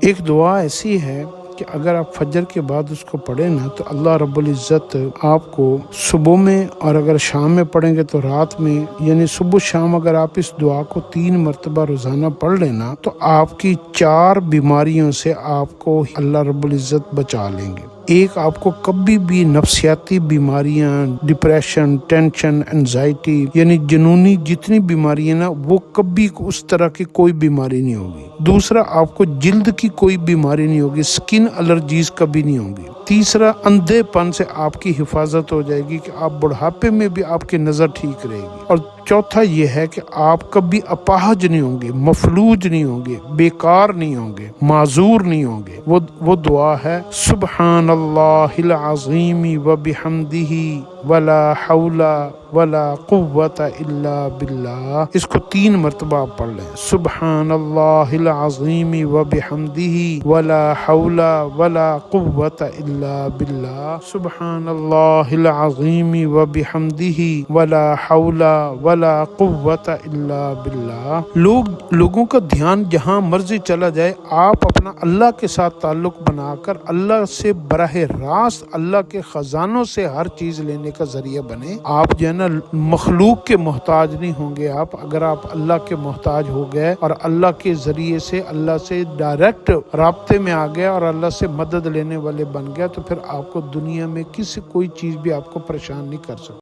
ایک دعا ایسی ہے کہ اگر آپ فجر کے بعد اس کو پڑھیں نا تو اللہ رب العزت آپ کو صبح میں، اور اگر شام میں پڑھیں گے تو رات میں، یعنی صبح شام اگر آپ اس دعا کو 3 مرتبہ روزانہ پڑھ لینا تو آپ کی 4 بیماریوں سے آپ کو اللہ رب العزت بچا لیں گے۔ ایک، آپ کو کبھی بھی نفسیاتی بیماریاں، ڈپریشن، ٹینشن، انزائٹی، یعنی جنونی جتنی بیماریاں نا، وہ کبھی اس طرح کی کوئی بیماری نہیں ہوگی۔ دوسرا، آپ کو جلد کی کوئی بیماری نہیں ہوگی، سکن الرجیز کبھی نہیں ہوگی۔ تیسرا، اندھے پن سے آپ کی حفاظت ہو جائے گی کہ آپ بڑھاپے میں بھی آپ کی نظر ٹھیک رہے گی۔ اور چوتھا یہ ہے کہ آپ کبھی اپاہج نہیں ہوں گے، مفلوج نہیں ہوں گے، بیکار نہیں ہوں گے، معذور نہیں ہوں گے۔ وہ دعا ہے سبحان اللہ العظیم وبحمدہ ولا حول ولا قوت الا باللہ۔ اس کو 3 مرتبہ آپ پڑھ لیں، سبحان اللہ العظیم وبحمدہ ولا حول ولا قوت الا باللہ، سبحان اللہ العظیم وبحمدہ ولا حول ولا قوت الا باللہ۔ لوگوں کا دھیان جہاں مرضی چلا جائے، آپ اپنا اللہ کے ساتھ تعلق بنا کر اللہ سے براہ راست اللہ کے خزانوں سے ہر چیز لینے کا ذریعہ بنے۔ آپ جو ہے نا مخلوق کے محتاج نہیں ہوں گے۔ اگر آپ اللہ کے محتاج ہو گئے اور اللہ کے ذریعے سے اللہ سے ڈائریکٹ رابطے میں آ گئے اور اللہ سے مدد لینے والے بن گئے، تو پھر آپ کو دنیا میں کوئی چیز بھی آپ کو پریشان نہیں کر سکتی۔